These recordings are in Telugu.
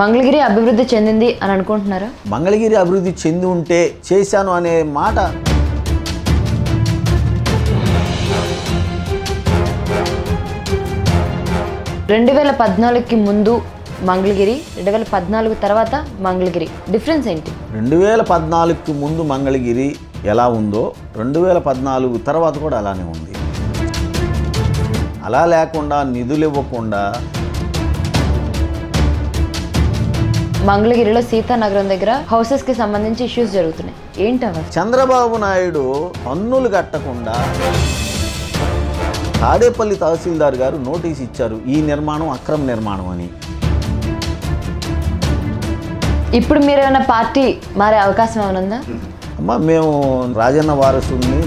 మంగళగిరి అభివృద్ధి చెందింది అని అనుకుంటున్నారా? మంగళగిరి అభివృద్ధి చెంది ఉంటే చేశాను అనే మాట రెండు 2014కి ముందు మంగళగిరి, 2014 తర్వాత మంగళగిరి డిఫరెన్స్ ఏంటి? 2014కి ముందు మంగళగిరి ఎలా ఉందో 2014 తర్వాత కూడా అలానే ఉంది. అలా లేకుండా నిధులు ఇవ్వకుండా మంగళగిరిలో సీతానగరం దగ్గర హౌసెస్ కి సంబంధించి ఇష్యూస్ జరుగుతున్నాయి. ఏంటవ? చంద్రబాబు నాయుడు పన్నులు కట్టకుండా తాడేపల్లి తహసీల్దార్ గారు నోటీస్ ఇచ్చారు, ఈ నిర్మాణం అక్రమ నిర్మాణం అని. ఇప్పుడు మీరు ఏమైనా పార్టీ మారే అవకాశం ఏమైనా ఉందా? అమ్మ, మేము రాజన్న వారసుని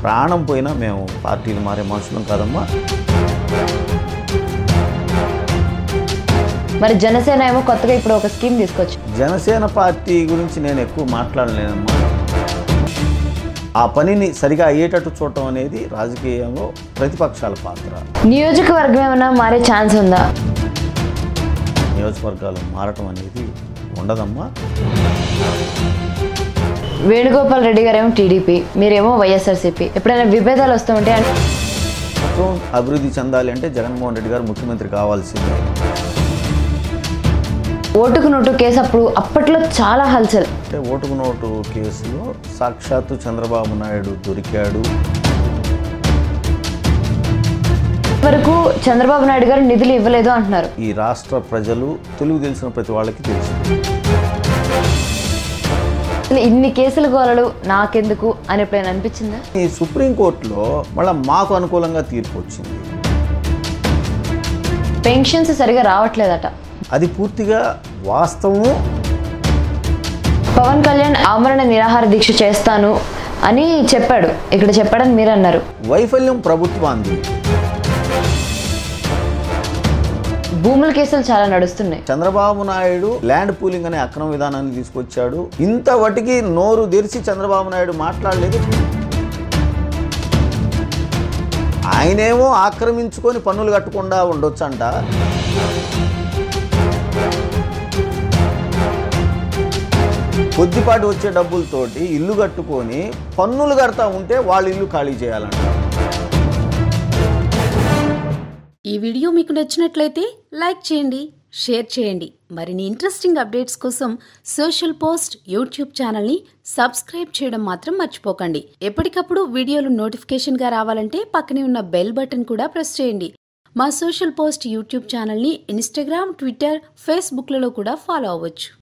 ప్రాణం పోయినా మేము పార్టీలు మారే మనుషులం కాదమ్మా. మరి జనసేన ఏమో కొత్తగా ఇప్పుడు ఒక స్కీమ్ తీసుకొచ్చు. జనసేన పార్టీ గురించి నేను ఎక్కువ మాట్లాడలేనమ్మా. ఆ పనిని సరిగా అయ్యేటట్టు చూడటం అనేది రాజకీయంలో ప్రతిపక్షాల పాత్ర. నియోజకవర్గం ఏమైనా మారే ఛాన్స్ ఉందా? నియోజకవర్గాలు మారటం అనేది ఉండదమ్మా. వేణుగోపాల్ రెడ్డి గారేమో టీడీపీ, మీరేమో వైఎస్ఆర్సీపీ. ఎప్పుడైనా విభేదాలు వస్తూ ఉంటే అభివృద్ధి చెందాలి అంటే జగన్మోహన్ రెడ్డి గారు ముఖ్యమంత్రి కావాల్సిందే. ఓటుకు నోటు కేసు అప్పట్లో చాలా హల్చల్. అంటే ఓటుకు నోటు కేసులో సాక్షాత్తు చంద్రబాబు నాయుడు దొరికాడు. వరకు చంద్రబాబు నాయుడు గారు నిధులు ఇవ్వలేదు అంటున్నారు. ఈ రాష్ట్ర ప్రజలు తెలుగు తెలిసిన ప్రతి వాళ్ళకి తెలుసు. ఇన్ని కేసులు గోలలు నాకెందుకు అని ఎప్పుడైనా అనిపించిందా? ఈ సుప్రీంకోర్టులో మళ్ళీ మాకు అనుకూలంగా తీర్పు వచ్చింది. పెన్షన్స్ సరిగా రావట్లేదట. అది పూర్తిగా వాస్తవము. పవన్ కళ్యాణ్ ఆమరణ నిరాహార దీక్ష చేస్తాను అని చెప్పాడు. ఇక్కడ చెప్పాడని మీరు అన్నారు. వైఫల్యం ప్రభుత్వాన్ని. భూముల కేసులు చాలా నడుస్తున్నాయి. చంద్రబాబు నాయుడు ల్యాండ్ పూలింగ్ అనే అక్రమ విధానాన్ని తీసుకొచ్చాడు. ఇంతవటికి నోరు తెరిచి చంద్రబాబు నాయుడు మాట్లాడలేదు. ఆయనేమో ఆక్రమించుకొని పన్నులు కట్టకుండా ఉండొచ్చంట. కొద్దిపాటి వచ్చే డబ్బులతోటి ఇల్లు కట్టుకొని పన్నులు కడతా ఉంటే వాళ్ళ ఇల్లు ఖాళీ చేయాలంట. ఈ వీడియో మీకు నచ్చినట్లయితే లైక్ చేయండి, షేర్ చేయండి. మరిన్ని ఇంట్రెస్టింగ్ అప్డేట్స్ కోసం సోషల్ పోస్ట్ యూట్యూబ్ ఛానల్ని సబ్స్క్రైబ్ చేయడం మాత్రం మర్చిపోకండి. ఎప్పటికప్పుడు వీడియోలు నోటిఫికేషన్గా రావాలంటే పక్కనే ఉన్న బెల్ బటన్ కూడా ప్రెస్ చేయండి. మా సోషల్ పోస్ట్ యూట్యూబ్ ఛానల్ని ఇన్స్టాగ్రామ్, ట్విట్టర్, ఫేస్బుక్లలో కూడా ఫాలో అవ్వచ్చు.